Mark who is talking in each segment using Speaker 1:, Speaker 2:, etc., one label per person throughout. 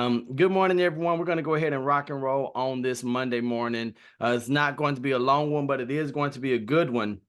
Speaker 1: Good morning, everyone. We're going to go ahead and rock and roll on this Monday morning. It's not going to be a long one, but it is going to be a good one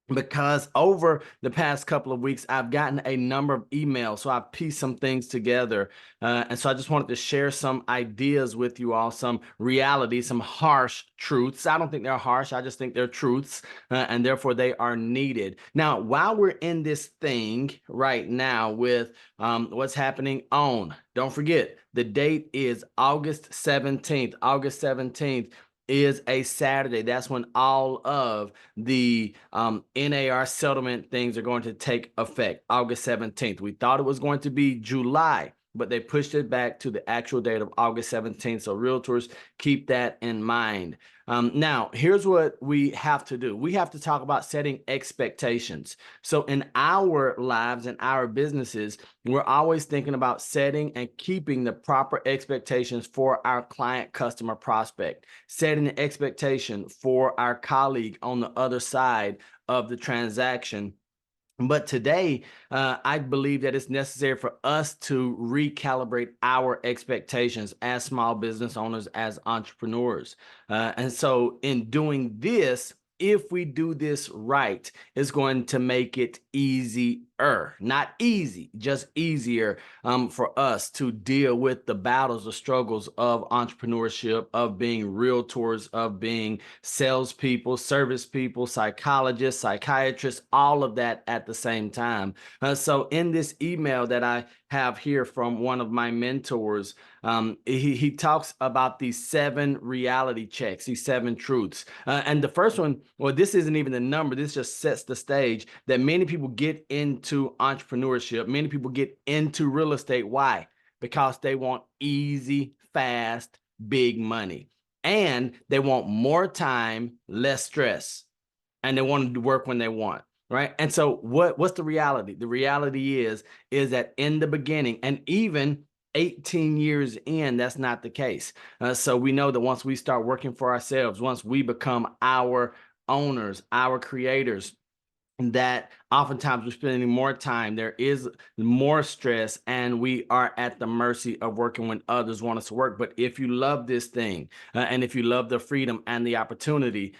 Speaker 1: because over the past couple of weeks, I've gotten a number of emails. So I've pieced some things together. And so I just wanted to share some ideas with you all, some reality, some harsh truths. I don't think they're harsh. I just think they're truths, and therefore they are needed. Now, while we're in this thing right now with what's happening on, don't forget, the date is August 17th. August 17th is a Saturday. That's when all of the NAR settlement things are going to take effect, August 17th. We thought it was going to be July, but they pushed it back to the actual date of August 17th. So realtors, keep that in mind. Now, here's what we have to do. We have to talk about setting expectations. So in our lives and our businesses, we're always thinking about setting and keeping the proper expectations for our client, customer, prospect, setting an expectation for our colleague on the other side of the transaction. But today, I believe that it's necessary for us to recalibrate our expectations as small business owners, as entrepreneurs. And so, in doing this, if we do this right, it's going to make it easier, not easy, just easier for us to deal with the battles, the struggles of entrepreneurship, of being realtors, of being salespeople, service people, psychologists, psychiatrists, all of that at the same time. So in this email that I have here from one of my mentors, he talks about these 7 reality checks, these 7 truths. And the first one, well, this isn't even the number. This just sets the stage that many people get into entrepreneurship. Many people get into real estate. Why? Because they want easy, fast, big money. And they want more time, less stress. And they want to work when they want. Right. And so what's the reality? The reality is that in the beginning, and even 18 years in, that's not the case. So we know that once we start working for ourselves, once we become our owners, our creators, that oftentimes we're spending more time, there is more stress, and we are at the mercy of working when others want us to work. But if you love this thing, and if you love the freedom and the opportunity,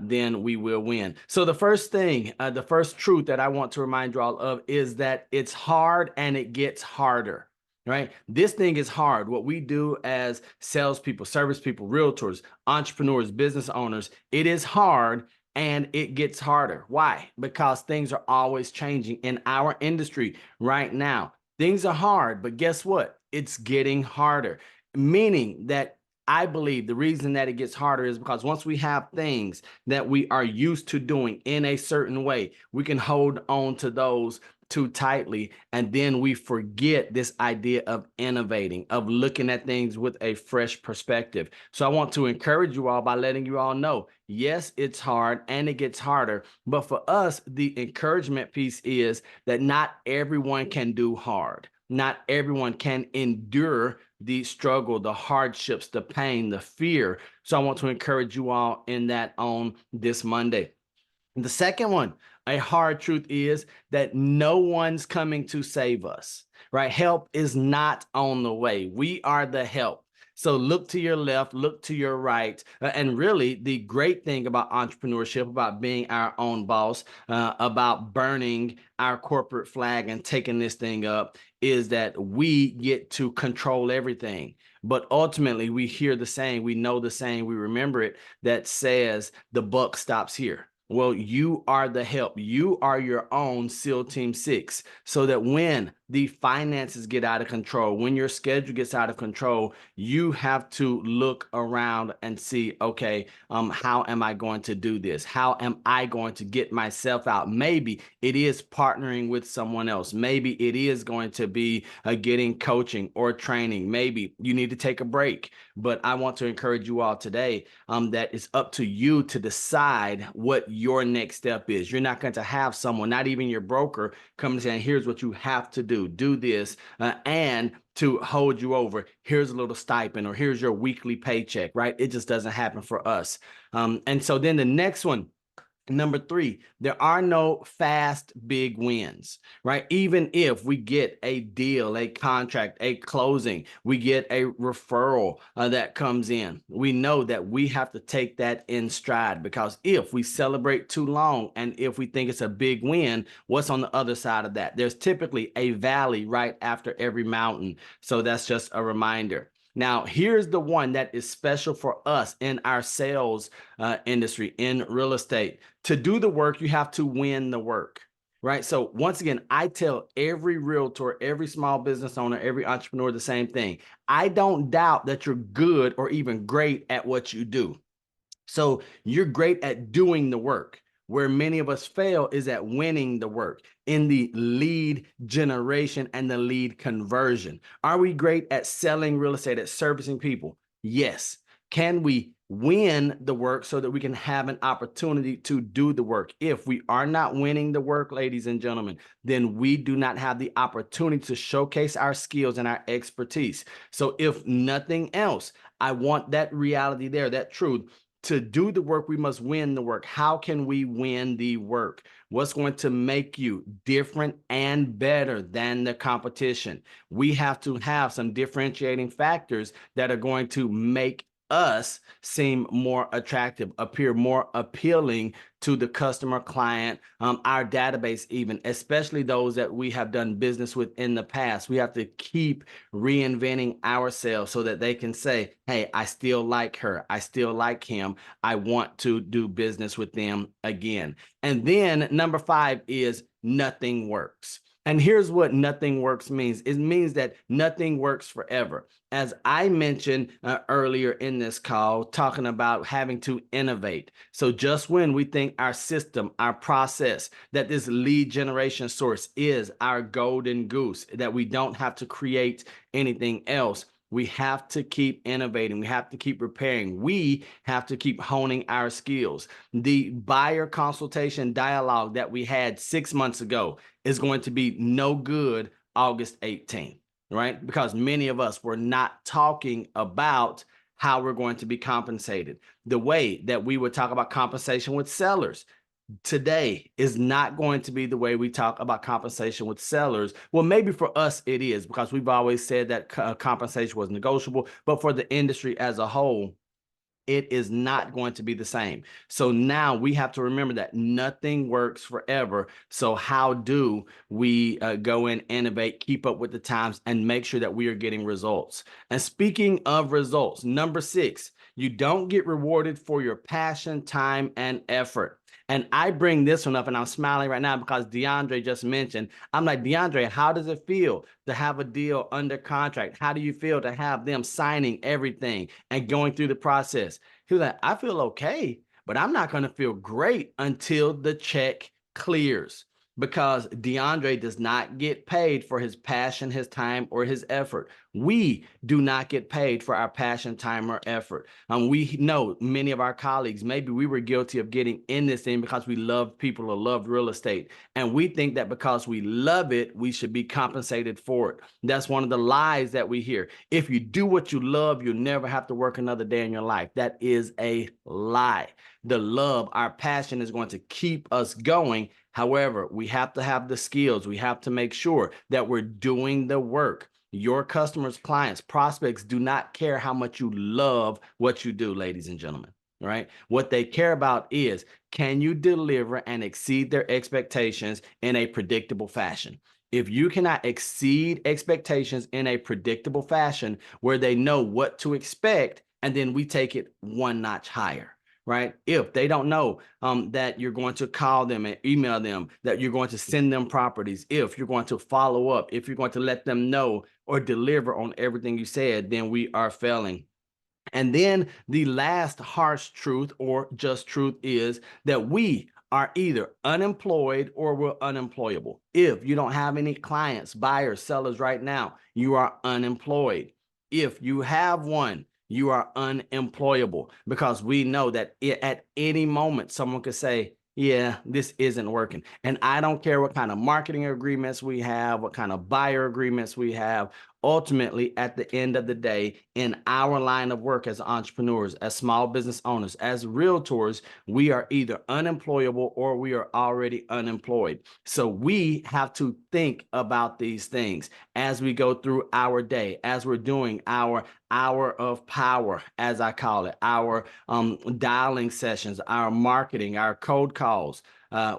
Speaker 1: then we will win. So the first thing, the first truth that I want to remind you all of is that it's hard and it gets harder. Right? This thing is hard. What we do as salespeople, service people, realtors, entrepreneurs, business owners, it is hard and it gets harder. Why? Because things are always changing in our industry right now. Things are hard, but guess what? It's getting harder, meaning that I believe the reason that it gets harder is because once we have things that we are used to doing in a certain way, we can hold on to those too tightly, and then we forget this idea of innovating, of looking at things with a fresh perspective. So I want to encourage you all by letting you all know, yes, it's hard and it gets harder, but for us, the encouragement piece is that not everyone can do hard. Not everyone can endure the struggle, the hardships, the pain, the fear. So I want to encourage you all in that on this Monday. The second one, a hard truth is that no one's coming to save us, right? Help is not on the way. We are the help. So look to your left, look to your right. And really, the great thing about entrepreneurship, about being our own boss, about burning our corporate flag and taking this thing up, is that we get to control everything. But ultimately, we hear the saying, we know the saying, we remember it, that says the buck stops here. Well, you are the help. You are your own SEAL Team 6, so that when the finances get out of control, when your schedule gets out of control, you have to look around and see, okay, how am I going to do this? How am I going to get myself out? Maybe it is partnering with someone else. Maybe it is going to be getting coaching or training. Maybe you need to take a break. But I want to encourage you all today that it's up to you to decide what your next step is. You're not going to have someone, not even your broker, come and say, here's what you have to do this, and to hold you over, here's a little stipend, or here's your weekly paycheck, right? It just doesn't happen for us. And so then the next one, Number three, there are no fast big wins, right? Even if we get a deal, a contract, a closing, we get a referral that comes in, we know that we have to take that in stride, because if we celebrate too long and if we think it's a big win, what's on the other side of that? There's typically a valley right after every mountain. So that's just a reminder. Now, here's the one that is special for us in our sales industry, in real estate. To do the work, you have to win the work, right? So once again, I tell every realtor, every small business owner, every entrepreneur the same thing. I don't doubt that you're good or even great at what you do. So you're great at doing the work. Where many of us fail is at winning the work, in the lead generation and the lead conversion. Are we great at selling real estate, at servicing people? Yes. Can we win the work so that we can have an opportunity to do the work? If we are not winning the work, ladies and gentlemen, then we do not have the opportunity to showcase our skills and our expertise. So if nothing else, I want that reality there, that truth. To do the work, we must win the work. How can we win the work? What's going to make you different and better than the competition? We have to have some differentiating factors that are going to make us seem more attractive, appear more appealing to the customer, client, our database even, especially those that we have done business with in the past. We have to keep reinventing ourselves so that they can say, hey, I still like her. I still like him. I want to do business with them again. And then number 5 is nothing works. And here's what nothing works means. It means that nothing works forever. As I mentioned earlier in this call, talking about having to innovate. So just when we think our system, our process, that this lead generation source is our golden goose, that we don't have to create anything else, we have to keep innovating. We have to keep repairing. We have to keep honing our skills. The buyer consultation dialogue that we had 6 months ago is going to be no good August 18th, right? Because many of us were not talking about how we're going to be compensated. The way that we would talk about compensation with sellers today is not going to be the way we talk about compensation with sellers. Well, maybe for us it is, because we've always said that compensation was negotiable, but for the industry as a whole, it is not going to be the same. So now we have to remember that nothing works forever. So how do we go and innovate, keep up with the times, and make sure that we are getting results? And speaking of results, number 6, you don't get rewarded for your passion, time, and effort. And I bring this one up, and I'm smiling right now because DeAndre just mentioned, I'm like, DeAndre, how does it feel to have a deal under contract? How do you feel to have them signing everything and going through the process? He was like, I feel okay, but I'm not going to feel great until the check clears, because DeAndre does not get paid for his passion, his time, or his effort. We do not get paid for our passion, time, or effort. We know many of our colleagues, maybe we were guilty of getting in this thing because we love people or love real estate. And we think that because we love it, we should be compensated for it. That's one of the lies that we hear. If you do what you love, you'll never have to work another day in your life. That is a lie. The love, our passion is going to keep us going. However, we have to have the skills. We have to make sure that we're doing the work. Your customers, clients, prospects do not care how much you love what you do, ladies and gentlemen, right? What they care about is, can you deliver and exceed their expectations in a predictable fashion? If you cannot exceed expectations in a predictable fashion where they know what to expect, and then we take it one notch higher. Right? If they don't know that you're going to call them and email them, that you're going to send them properties, if you're going to follow up, if you're going to let them know or deliver on everything you said, then we are failing. And then the last harsh truth or just truth is that we are either unemployed or we're unemployable. If you don't have any clients, buyers, sellers right now, you are unemployed. If you have one, you are unemployable, because we know that at any moment someone could say, yeah, this isn't working. And I don't care what kind of marketing agreements we have, what kind of buyer agreements we have. ultimately, at the end of the day, in our line of work as entrepreneurs, as small business owners, as realtors, we are either unemployable or we are already unemployed. So we have to think about these things as we go through our day, as we're doing our hour of power, as I call it, our dialing sessions, our marketing, our cold calls,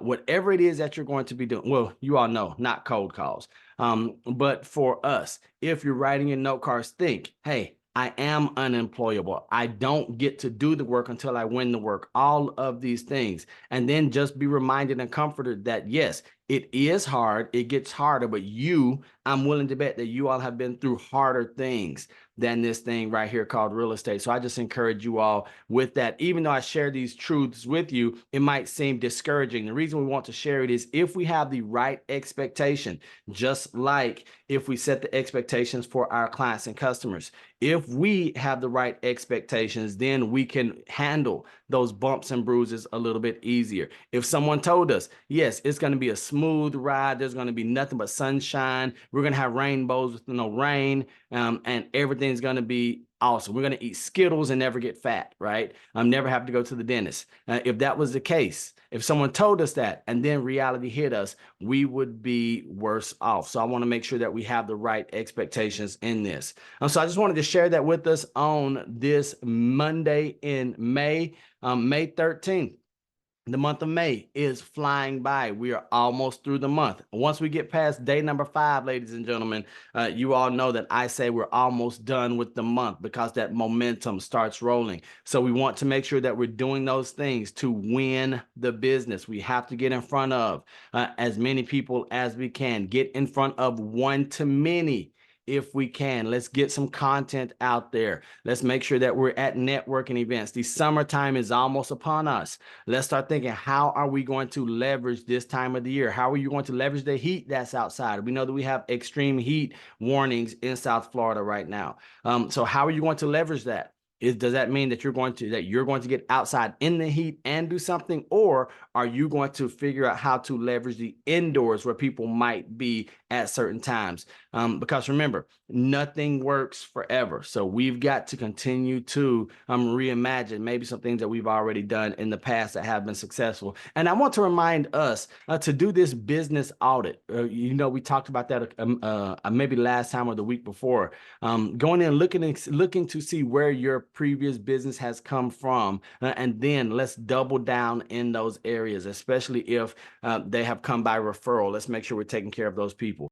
Speaker 1: whatever it is that you're going to be doing. Well, you all know, not cold calls. But for us, if you're writing your note cards, think, hey, I am unemployable. I don't get to do the work until I win the work. All of these things. And then just be reminded and comforted that, yes, it is hard. It gets harder, but I'm willing to bet that you all have been through harder things than this thing right here called real estate. So I just encourage you all with that. Even though I share these truths with you, it might seem discouraging. The reason we want to share it is if we have the right expectation, just like if we set the expectations for our clients and customers, if we have the right expectations, then we can handle those bumps and bruises a little bit easier. If someone told us, yes, it's going to be a smooth ride, there's going to be nothing but sunshine, we're going to have rainbows with no rain, and everything's going to be awesome. We're going to eat Skittles and never get fat, right? Never have to go to the dentist. If that was the case, if someone told us that and then reality hit us, we would be worse off. So I want to make sure that we have the right expectations in this. So I just wanted to share that with us on this Monday in May, May 13th. The month of May is flying by. We are almost through the month. Once we get past day number 5, ladies and gentlemen, you all know that I say we're almost done with the month because that momentum starts rolling. So we want to make sure that we're doing those things to win the business. We have to get in front of as many people as we can. Get in front of one to many. If we can, let's get some content out there. Let's make sure that we're at networking events. The summertime is almost upon us. Let's start thinking, how are we going to leverage this time of the year? How are you going to leverage the heat that's outside? We know that we have extreme heat warnings in South Florida right now. So how are you going to leverage that? Does that mean that you're going to get outside in the heat and do something, or are you going to figure out how to leverage the indoors where people might be at certain times? Because remember, nothing works forever. So we've got to continue to reimagine maybe some things that we've already done in the past that have been successful. And I want to remind us to do this business audit. We talked about that maybe last time or the week before. Going in, looking to see where your previous business has come from, and then let's double down in those areas, especially if they have come by referral. Let's make sure we're taking care of those people.